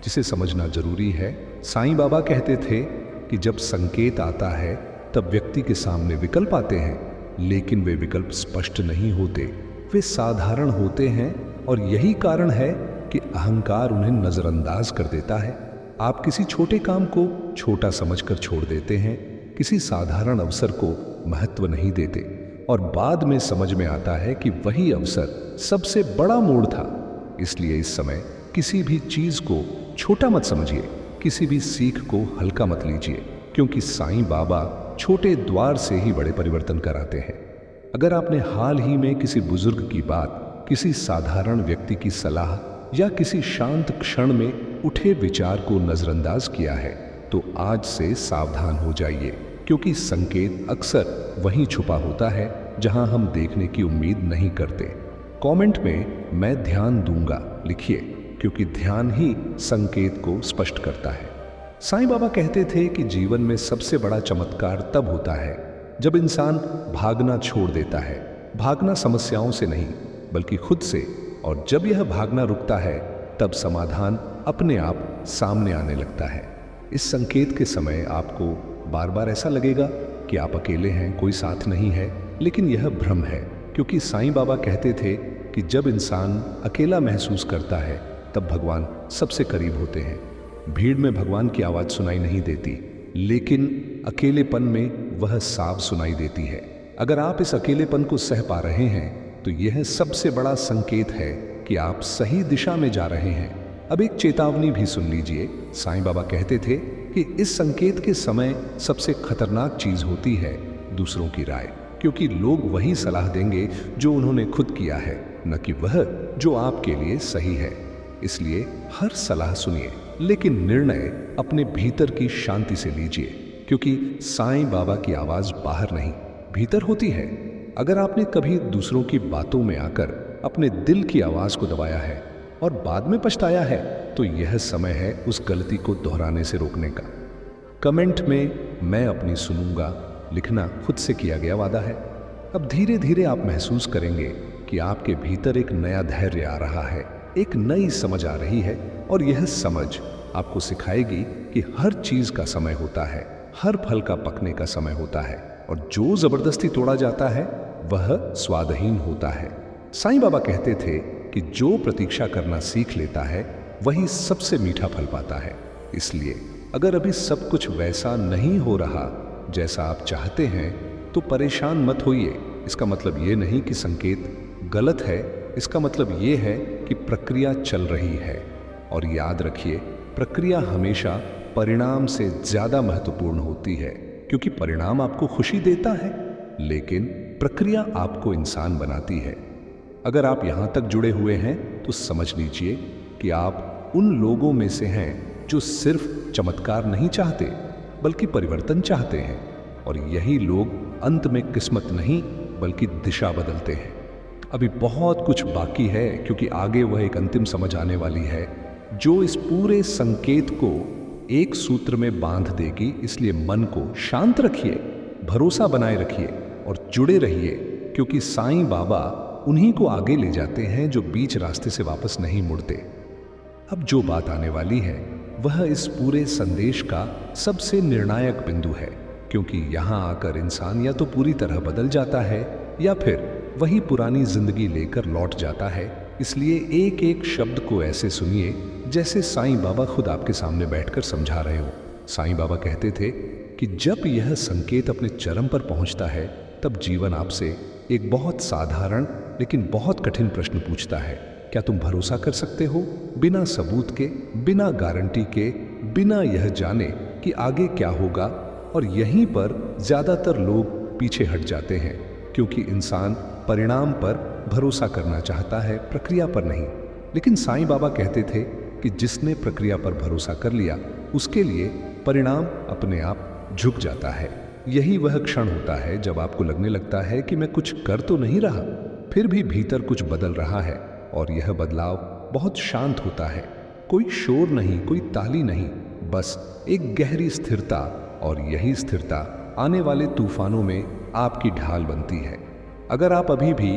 जिसे समझना जरूरी है। साईं बाबा कहते थे कि जब संकेत आता है तब व्यक्ति के सामने विकल्प आते हैं, लेकिन वे विकल्प स्पष्ट नहीं होते, वे साधारण होते हैं, और यही कारण है कि अहंकार उन्हें नजरअंदाज कर देता है। आप किसी छोटे काम को छोटा समझकर छोड़ देते हैं, किसी साधारण अवसर को महत्व नहीं देते, और बाद में समझ में आता है कि वही अवसर सबसे बड़ा मोड़ था। इसलिए इस समय किसी भी चीज को छोटा मत समझिए, किसी भी सीख को हल्का मत लीजिए, क्योंकि साईं बाबा छोटे द्वार से ही बड़े परिवर्तन कराते हैं। अगर आपने हाल ही में किसी बुजुर्ग की बात, किसी साधारण व्यक्ति की सलाह या किसी शांत क्षण में उठे विचार को नजरअंदाज किया है, तो आज से सावधान हो जाइए, क्योंकि संकेत अक्सर वहीं छुपा होता है जहां हम देखने की उम्मीद नहीं करते। कमेंट में मैं ध्यान दूंगा लिखिए, क्योंकि ध्यान ही संकेत को स्पष्ट करता है। साईं बाबा कहते थे कि जीवन में सबसे बड़ा चमत्कार तब होता है जब इंसान भागना छोड़ देता है। भागना समस्याओं से नहीं, बल्कि खुद से। और जब यह भागना रुकता है तब समाधान अपने आप सामने आने लगता है। इस संकेत के समय आपको बार बार ऐसा लगेगा कि आप अकेले हैं, कोई साथ नहीं है, लेकिन यह भ्रम है, क्योंकि साईं बाबा कहते थे कि जब इंसान अकेला महसूस करता है तब भगवान सबसे करीब होते हैं। भीड़ में भगवान की आवाज सुनाई नहीं देती, लेकिन अकेलेपन में वह साफ सुनाई देती है। अगर आप इस अकेलेपन को सह पा रहे हैं तो यह सबसे बड़ा संकेत है कि आप सही दिशा में जा रहे हैं। अब एक चेतावनी भी सुन लीजिए। साईं बाबा कहते थे कि इस संकेत के समय सबसे खतरनाक चीज होती है दूसरों की राय, क्योंकि लोग वही सलाह देंगे जो उन्होंने खुद किया है, न कि वह जो आपके लिए सही है। इसलिए हर सलाह सुनिए, लेकिन निर्णय अपने भीतर की शांति से लीजिए, क्योंकि साईं बाबा की आवाज बाहर नहीं, भीतर होती है। अगर आपने कभी दूसरों की बातों में आकर अपने दिल की आवाज को दबाया है और बाद में पछताया है, तो यह समय है उस गलती को दोहराने से रोकने का। कमेंट में मैं अपनी सुनूंगा लिखना खुद से किया गया वादा है। अब धीरे धीरे आप महसूस करेंगे कि आपके भीतर एक नया धैर्य आ रहा है, एक नई समझ आ रही है, और यह समझ आपको सिखाएगी कि हर चीज का समय होता है, हर फल का पकने का समय होता है, और जो जबरदस्ती तोड़ा जाता है वह स्वादहीन होता है। साईं बाबा कहते थे कि जो प्रतीक्षा करना सीख लेता है वही सबसे मीठा फल पाता है। इसलिए अगर अभी सब कुछ वैसा नहीं हो रहा जैसा आप चाहते हैं तो परेशान मत होइए। इसका मतलब ये नहीं कि संकेत गलत है, इसका मतलब ये है कि प्रक्रिया चल रही है। और याद रखिए, प्रक्रिया हमेशा परिणाम से ज्यादा महत्वपूर्ण होती है, क्योंकि परिणाम आपको खुशी देता है लेकिन प्रक्रिया आपको इंसान बनाती है। अगर आप यहां तक जुड़े हुए हैं तो समझ लीजिए कि आप उन लोगों में से हैं जो सिर्फ चमत्कार नहीं चाहते बल्कि परिवर्तन चाहते हैं, और यही लोग अंत में किस्मत नहीं बल्कि दिशा बदलते हैं। अभी बहुत कुछ बाकी है, क्योंकि आगे वह एक अंतिम समझ आने वाली है जो इस पूरे संकेत को एक सूत्र में बांध देगी। इसलिए मन को शांत रखिए, भरोसा बनाए रखिए और जुड़े रहिए, क्योंकि साईं बाबा उन्हीं को आगे ले जाते हैं जो बीच रास्ते से वापस नहीं मुड़ते। अब जो बात आने वाली है वह इस पूरे संदेश का सबसे निर्णायक बिंदु है, क्योंकि यहां आकर इंसान या तो पूरी तरह बदल जाता है या फिर वही पुरानी जिंदगी लेकर लौट जाता है। इसलिए एक एक शब्द को ऐसे सुनिए जैसे साईं बाबा खुद आपके सामने बैठकर समझा रहे हो। साईं बाबा कहते थे कि जब यह संकेत अपने चरम पर पहुंचता है तब जीवन आपसे एक बहुत साधारण लेकिन बहुत कठिन प्रश्न पूछता है। क्या तुम भरोसा कर सकते हो, बिना सबूत के, बिना गारंटी के, बिना यह जाने कि आगे क्या होगा? और यहीं पर ज्यादातर लोग पीछे हट जाते हैं, क्योंकि इंसान परिणाम पर भरोसा करना चाहता है, प्रक्रिया पर नहीं। लेकिन साईं बाबा कहते थे कि जिसने प्रक्रिया पर भरोसा कर लिया उसके लिए परिणाम अपने आप झुक जाता है। यही वह क्षण होता है जब आपको लगने लगता है कि मैं कुछ कर तो नहीं रहा, फिर भी भीतर कुछ बदल रहा है, और यह बदलाव बहुत शांत होता है। कोई शोर नहीं, कोई ताली नहीं, बस एक गहरी स्थिरता, और यही स्थिरता आने वाले तूफानों में आपकी ढाल बनती है। अगर आप अभी भी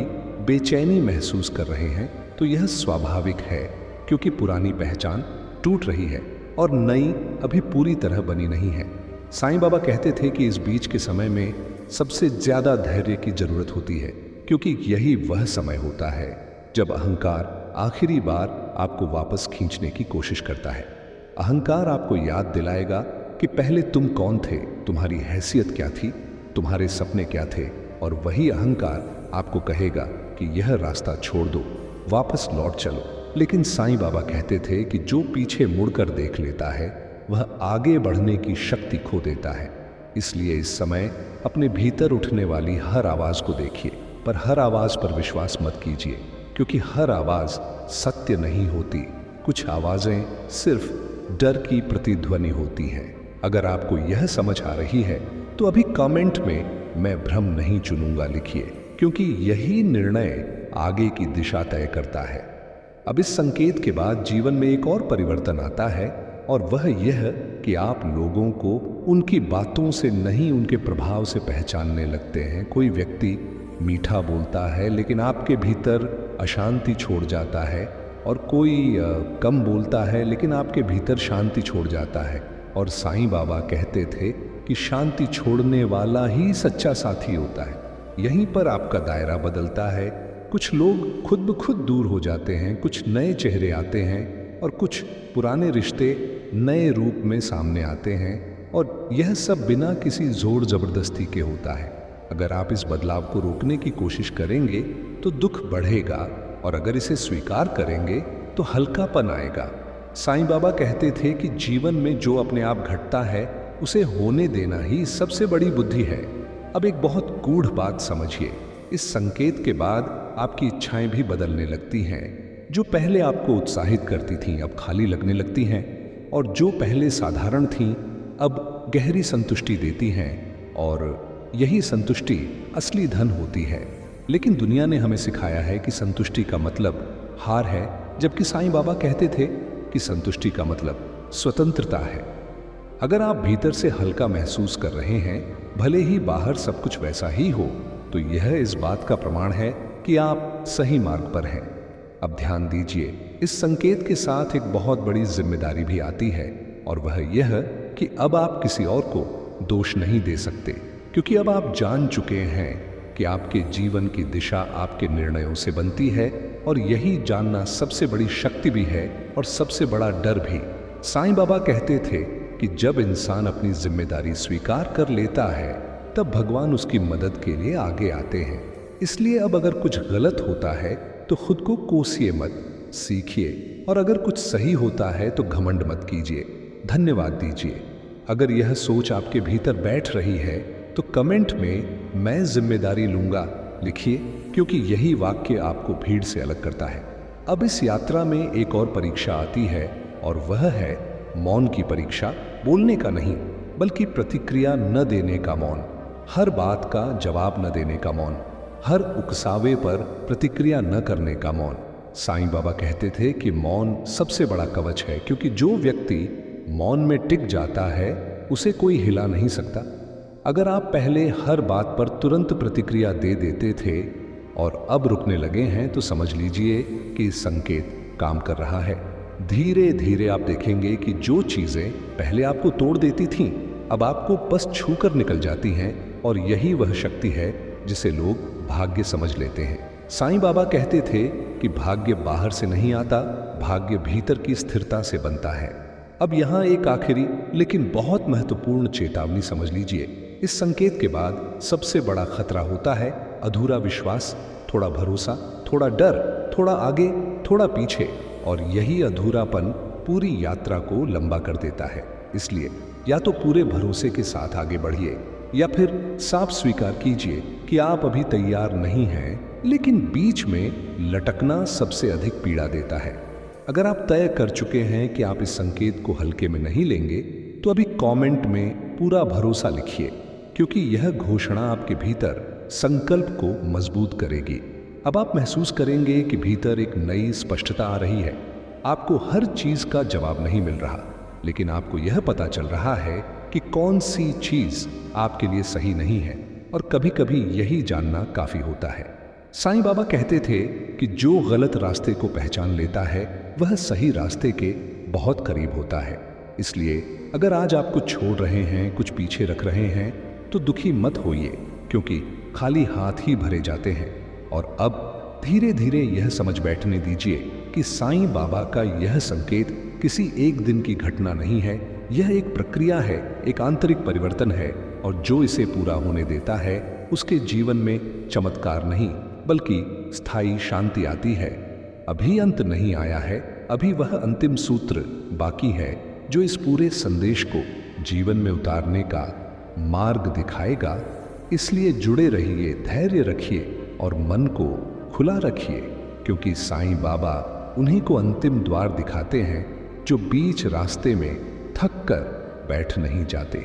बेचैनी महसूस कर रहे हैं तो यह स्वाभाविक है, क्योंकि पुरानी पहचान टूट रही है और नई अभी पूरी तरह बनी नहीं है। साईं बाबा कहते थे कि इस बीच के समय में सबसे ज्यादा धैर्य की जरूरत होती है, क्योंकि यही वह समय होता है जब अहंकार आखिरी बार आपको वापस खींचने की कोशिश करता है। अहंकार आपको याद दिलाएगा कि पहले तुम कौन थे, तुम्हारी हैसियत क्या थी, तुम्हारे सपने क्या थे, और वही अहंकार आपको कहेगा कि यह रास्ता छोड़ दो, वापस लौट चलो। लेकिन साईं बाबा कहते थे कि जो पीछे मुड़कर देख लेता है वह आगे बढ़ने की शक्ति खो देता है। इसलिए इस समय अपने भीतर उठने वाली हर आवाज को देखिए, पर हर आवाज पर विश्वास मत कीजिए, क्योंकि हर आवाज सत्य नहीं होती। कुछ आवाजें सिर्फ डर की प्रतिध्वनि होती हैं। अगर आपको यह समझ आ रही है तो अभी कमेंट में मैं भ्रम नहीं चुनूंगा लिखिए, क्योंकि यही निर्णय आगे की दिशा तय करता है। अब इस संकेत के बाद जीवन में एक और परिवर्तन आता है, और वह यह कि आप लोगों को उनकी बातों से नहीं, उनके प्रभाव से पहचानने लगते हैं। कोई व्यक्ति मीठा बोलता है लेकिन आपके भीतर अशांति छोड़ जाता है, और कोई कम बोलता है लेकिन आपके भीतर शांति छोड़ जाता है। और साईं बाबा कहते थे कि शांति छोड़ने वाला ही सच्चा साथी होता है। यहीं पर आपका दायरा बदलता है। कुछ लोग खुद ब खुद दूर हो जाते हैं, कुछ नए चेहरे आते हैं, और कुछ पुराने रिश्ते नए रूप में सामने आते हैं, और यह सब बिना किसी जोर जबरदस्ती के होता है। अगर आप इस बदलाव को रोकने की कोशिश करेंगे तो दुख बढ़ेगा, और अगर इसे स्वीकार करेंगे तो हल्कापन आएगा। साईं बाबा कहते थे कि जीवन में जो अपने आप घटता है उसे होने देना ही सबसे बड़ी बुद्धि है। अब एक बहुत गूढ़ बात समझिए, इस संकेत के बाद आपकी इच्छाएं भी बदलने लगती हैं। जो पहले आपको उत्साहित करती थीं अब खाली लगने लगती हैं, और जो पहले साधारण थीं अब गहरी संतुष्टि देती हैं। और यही संतुष्टि असली धन होती है। लेकिन दुनिया ने हमें सिखाया है कि संतुष्टि का मतलब हार है, जबकि साईं बाबा कहते थे कि संतुष्टि का मतलब स्वतंत्रता है। अगर आप भीतर से हल्का महसूस कर रहे हैं, भले ही बाहर सब कुछ वैसा ही हो, तो यह इस बात का प्रमाण है कि आप सही मार्ग पर हैं। अब ध्यान दीजिए, इस संकेत के साथ एक बहुत बड़ी जिम्मेदारी भी आती है, और वह यह कि अब आप किसी और को दोष नहीं दे सकते, क्योंकि अब आप जान चुके हैं कि आपके जीवन की दिशा आपके निर्णयों से बनती है, और यही जानना सबसे बड़ी शक्ति भी है और सबसे बड़ा डर भी। साईं बाबा कहते थे कि जब इंसान अपनी जिम्मेदारी स्वीकार कर लेता है, तब भगवान उसकी मदद के लिए आगे आते हैं। इसलिए अब अगर कुछ गलत होता है तो खुद को कोसिए मत, सीखिए, और अगर कुछ सही होता है तो घमंड मत कीजिए, धन्यवाद दीजिए। अगर यह सोच आपके भीतर बैठ रही है तो कमेंट में मैं जिम्मेदारी लूंगा लिखिए, क्योंकि यही वाक्य आपको भीड़ से अलग करता है। अब इस यात्रा में एक और परीक्षा आती है, और वह है मौन की परीक्षा। बोलने का नहीं, बल्कि प्रतिक्रिया न देने का मौन, हर बात का जवाब न देने का मौन, हर उकसावे पर प्रतिक्रिया न करने का मौन। साईं बाबा कहते थे कि मौन सबसे बड़ा कवच है, क्योंकि जो व्यक्ति मौन में टिक जाता है उसे कोई हिला नहीं सकता। अगर आप पहले हर बात पर तुरंत प्रतिक्रिया दे देते थे और अब रुकने लगे हैं, तो समझ लीजिए कि संकेत काम कर रहा है। धीरे धीरे आप देखेंगे कि जो चीजें पहले आपको तोड़ देती थीं, अब आपको बस छूकर निकल जाती हैं, और यही वह शक्ति है जिसे लोग भाग्य समझ लेते हैं। साईं बाबा कहते थे कि भाग्य बाहर से नहीं आता, भाग्य भीतर की स्थिरता से बनता है। अब यहाँ एक आखिरी लेकिन बहुत महत्वपूर्ण चेतावनी समझ लीजिए। इस संकेत के बाद सबसे बड़ा खतरा होता है अधूरा विश्वास, थोड़ा भरोसा, थोड़ा डर, थोड़ा आगे, थोड़ा पीछे, और यही अधूरापन पूरी यात्रा को लंबा कर देता है। इसलिए या तो पूरे भरोसे के साथ आगे बढ़िए, या फिर साफ स्वीकार कीजिए कि आप अभी तैयार नहीं हैं, लेकिन बीच में लटकना सबसे अधिक पीड़ा देता है। अगर आप तय कर चुके हैं कि आप इस संकेत को हल्के में नहीं लेंगे, तो अभी कमेंट में पूरा भरोसा लिखिए, क्योंकि यह घोषणा आपके भीतर संकल्प को मजबूत करेगी। अब आप महसूस करेंगे कि भीतर एक नई स्पष्टता आ रही है। आपको हर चीज का जवाब नहीं मिल रहा, लेकिन आपको यह पता चल रहा है कि कौन सी चीज आपके लिए सही नहीं है, और कभी कभी यही जानना काफी होता है। साईं बाबा कहते थे कि जो गलत रास्ते को पहचान लेता है, वह सही रास्ते के बहुत करीब होता है। इसलिए अगर आज आप कुछ छोड़ रहे हैं, कुछ पीछे रख रहे हैं, तो दुखी मत होइए, क्योंकि खाली हाथ ही भरे जाते हैं। और अब धीरे धीरे यह समझ बैठने दीजिए कि साईं बाबा का यह संकेत किसी एक दिन की घटना नहीं है, यह एक प्रक्रिया है, एक आंतरिक परिवर्तन है, और जो इसे पूरा होने देता है उसके जीवन में चमत्कार नहीं बल्कि स्थायी शांति आती है। अभी अंत नहीं आया है, अभी वह अंतिम सूत्र बाकी है जो इस पूरे संदेश को जीवन में उतारने का मार्ग दिखाएगा। इसलिए जुड़े रहिए, धैर्य रखिए और मन को खुला रखिए, क्योंकि साईं बाबा उन्हीं को अंतिम द्वार दिखाते हैं जो बीच रास्ते में थक कर बैठ नहीं जाते।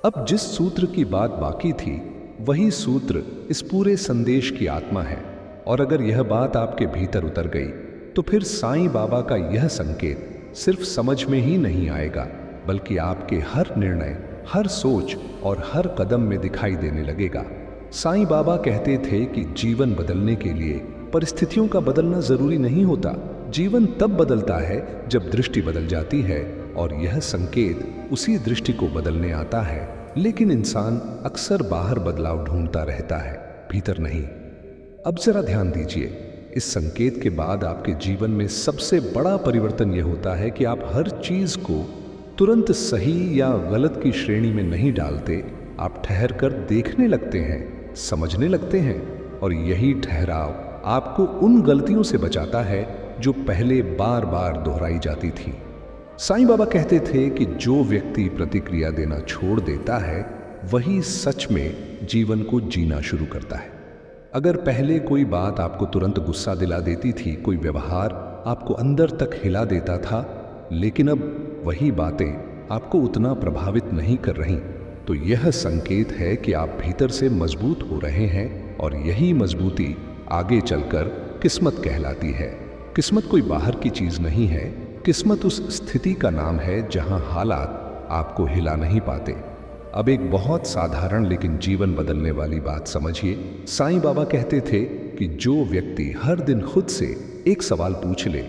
अब जिस सूत्र की बात बाकी थी, वही सूत्र इस पूरे संदेश की आत्मा है, और अगर यह बात आपके भीतर उतर गई, तो फिर साईं बाबा का यह संकेत सिर्फ समझ में ही नहीं आएगा, बल्कि आपके हर निर्णय, हर सोच और हर कदम में दिखाई देने लगेगा। साईं बाबा कहते थे कि जीवन बदलने के लिए परिस्थितियों का बदलना जरूरी नहीं होता। जीवन तब बदलता है जब दृष्टि बदल जाती है, और यह संकेत उसी दृष्टि को बदलने आता है। लेकिन इंसान अक्सर बाहर बदलाव ढूंढता रहता है, भीतर नहीं। अब जरा ध्यान दीजिए, इस संकेत के बाद आपके जीवन में सबसे बड़ा परिवर्तन यह होता है कि आप हर चीज को तुरंत सही या गलत की श्रेणी में नहीं डालते। आप ठहर कर देखने लगते हैं, समझने लगते हैं, और यही ठहराव आपको उन गलतियों से बचाता है जो पहले बार बार दोहराई जाती थी। साईं बाबा कहते थे कि जो व्यक्ति प्रतिक्रिया देना छोड़ देता है, वही सच में जीवन को जीना शुरू करता है। अगर पहले कोई बात आपको तुरंत गुस्सा दिला देती थी, कोई व्यवहार आपको अंदर तक हिला देता था, लेकिन अब वही बातें आपको उतना प्रभावित नहीं कर रही, तो यह संकेत है कि आप भीतर से मजबूत हो रहे हैं और यही मजबूती आगे चलकर किस्मत कहलाती है। किस्मत कोई बाहर की चीज नहीं है, किस्मत उस स्थिति का नाम है जहां हालात आपको हिला नहीं पाते। अब एक बहुत साधारण लेकिन जीवन बदलने वाली बात समझिए। साईं बाबा कहते थे कि जो व्यक्ति हर दिन खुद से एक सवाल पूछ ले,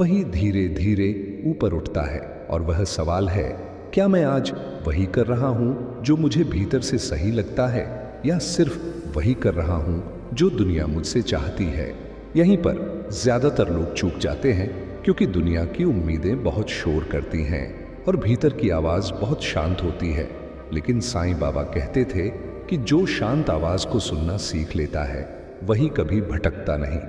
वही धीरे धीरे ऊपर उठता है। और वह सवाल है, क्या मैं आज वही कर रहा हूं जो मुझे भीतर से सही लगता है, या सिर्फ वही कर रहा हूं जो दुनिया मुझसे चाहती है। यहीं पर ज्यादातर लोग चूक जाते हैं, क्योंकि दुनिया की उम्मीदें बहुत शोर करती हैं और भीतर की आवाज बहुत शांत होती है। लेकिन साईं बाबा कहते थे कि जो शांत आवाज को सुनना सीख लेता है, वही कभी भटकता नहीं।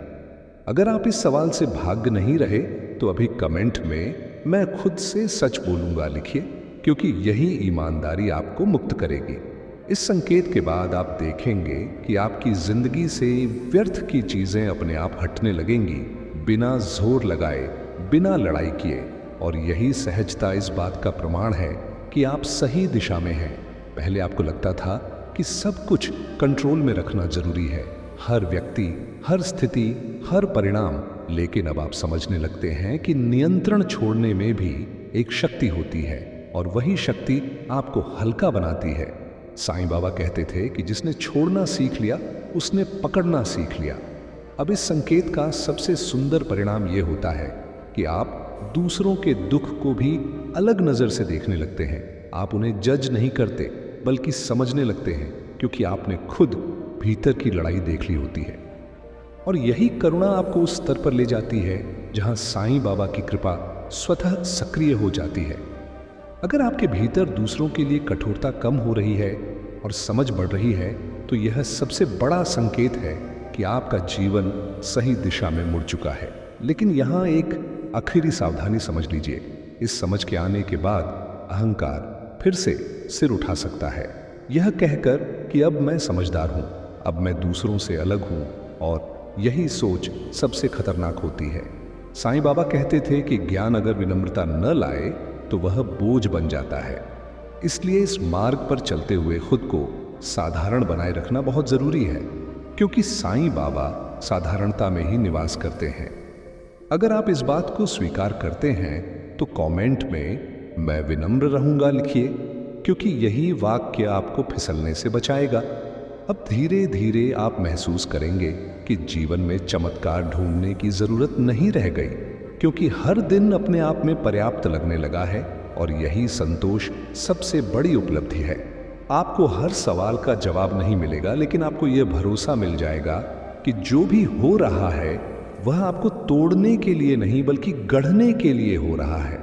अगर आप इस सवाल से भाग नहीं रहे, तो अभी कमेंट में मैं खुद से सच बोलूंगा लिखिए, क्योंकि यही ईमानदारी आपको मुक्त करेगी। इस संकेत के बाद आप देखेंगे कि आपकी जिंदगी से व्यर्थ की चीजें अपने आप हटने लगेंगी, बिना जोर लगाए, बिना लड़ाई किए। और यही सहजता इस बात का प्रमाण है कि आप सही दिशा में हैं। पहले आपको लगता था कि सब कुछ कंट्रोल में रखना जरूरी है, हर व्यक्ति, हर स्थिति, हर परिणाम। लेकिन अब आप समझने लगते हैं कि नियंत्रण छोड़ने में भी एक शक्ति होती है, और वही शक्ति आपको हल्का बनाती है। साईं बाबा कहते थे कि जिसने छोड़ना सीख लिया, उसने पकड़ना सीख लिया। अब इस संकेत का सबसे सुंदर परिणाम यह होता है कि आप दूसरों के दुख को भी अलग नजर से देखने लगते हैं। आप उन्हें जज नहीं करते, बल्कि समझने लगते हैं, क्योंकि आपने खुद भीतर की लड़ाई देख ली होती है। और यही करुणा आपको उस स्तर पर ले जाती है जहां साईं बाबा की कृपा स्वतः सक्रिय हो जाती है। अगर आपके भीतर दूसरों के लिए कठोरता कम हो रही है और समझ बढ़ रही है, तो यह सबसे बड़ा संकेत है कि आपका जीवन सही दिशा में मुड़ चुका है। लेकिन यहां एक आखिरी सावधानी समझ लीजिए। इस समझ के आने के बाद अहंकार फिर से सिर उठा सकता है, यह कहकर कि अब मैं समझदार हूं, अब मैं दूसरों से अलग हूं, और यही सोच सबसे खतरनाक होती है। साईं बाबा कहते थे कि ज्ञान अगर विनम्रता न लाए तो वह बोझ बन जाता है। इसलिए इस मार्ग पर चलते हुए खुद को साधारण बनाए रखना बहुत जरूरी है, क्योंकि साईं बाबा साधारणता में ही निवास करते हैं। अगर आप इस बात को स्वीकार करते हैं, तो कमेंट में मैं विनम्र रहूंगा लिखिए, क्योंकि यही वाक्य आपको फिसलने से बचाएगा। अब धीरे धीरे आप महसूस करेंगे कि जीवन में चमत्कार ढूंढने की जरूरत नहीं रह गई, क्योंकि हर दिन अपने आप में पर्याप्त लगने लगा है, और यही संतोष सबसे बड़ी उपलब्धि है। आपको हर सवाल का जवाब नहीं मिलेगा, लेकिन आपको यह भरोसा मिल जाएगा कि जो भी हो रहा है वह आपको तोड़ने के लिए नहीं, बल्कि गढ़ने के लिए हो रहा है।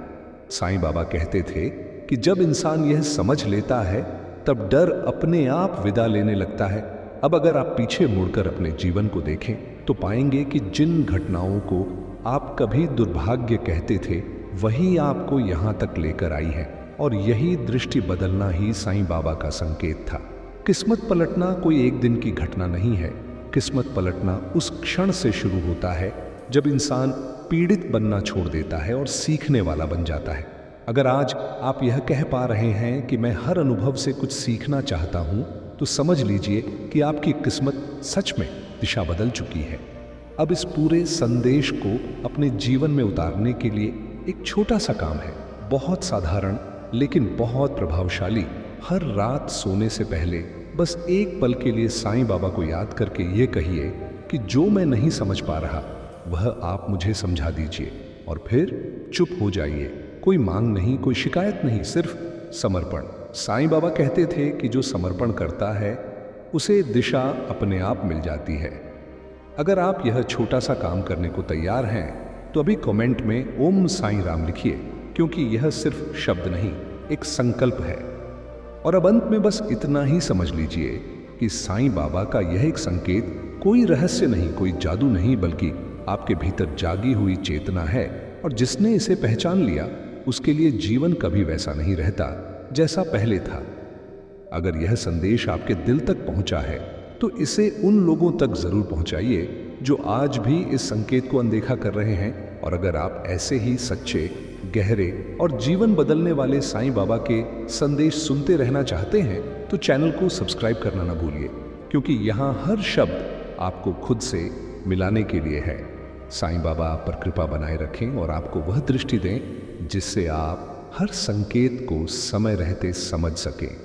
साईं बाबा कहते थे कि जब इंसान यह समझ लेता है, तब डर अपने आप विदा लेने लगता है। अब अगर आप पीछे मुड़कर अपने जीवन को देखें, तो पाएंगे कि जिन घटनाओं को आप कभी दुर्भाग्य कहते थे, वही आपको यहां तक लेकर आई है। और यही दृष्टि बदलना ही साईं बाबा का संकेत था। किस्मत पलटना कोई एक दिन की घटना नहीं है। किस्मत पलटना उस क्षण से शुरू होता है जब इंसान पीड़ित बनना छोड़ देता है और सीखने वाला बन जाता है। अगर आज आप यह कह पा रहे हैं कि मैं हर अनुभव से कुछ सीखना चाहता हूं, तो समझ लीजिए कि आपकी किस्मत सच में दिशा बदल चुकी है। अब इस पूरे संदेश को अपने जीवन में उतारने के लिए एक छोटा सा काम है, बहुत साधारण लेकिन बहुत प्रभावशाली। हर रात सोने से पहले बस एक पल के लिए साईं बाबा को याद करके ये कहिए कि जो मैं नहीं समझ पा रहा, वह आप मुझे समझा दीजिए, और फिर चुप हो जाइए। कोई मांग नहीं, कोई शिकायत नहीं, सिर्फ समर्पण। साईं बाबा कहते थे कि जो समर्पण करता है, उसे दिशा अपने आप मिल जाती है। अगर आप यह छोटा सा काम करने को तैयार हैं, तो अभी कमेंट में ओम साईं राम लिखिए, क्योंकि यह सिर्फ शब्द नहीं, एक संकल्प है। और अब अंत में बस इतना ही समझ लीजिए कि साईं बाबा का यह एक संकेत कोई रहस्य नहीं, कोई जादू नहीं, बल्कि आपके भीतर जागी हुई चेतना है। और जिसने इसे पहचान लिया, उसके लिए जीवन कभी वैसा नहीं रहता जैसा पहले था। अगर यह संदेश आपके दिल तक पहुंचा है, तो इसे उन लोगों तक जरूर पहुंचाइए जो आज भी इस संकेत को अनदेखा कर रहे हैं। और अगर आप ऐसे ही सच्चे, गहरे और जीवन बदलने वाले साईं बाबा के संदेश सुनते रहना चाहते हैं तो चैनल को सब्सक्राइब करना ना भूलिए, क्योंकि यहाँ हर शब्द आपको खुद से मिलाने के लिए है। साईं बाबा आप पर कृपा बनाए रखें और आपको वह दृष्टि दें जिससे आप हर संकेत को समय रहते समझ सकें।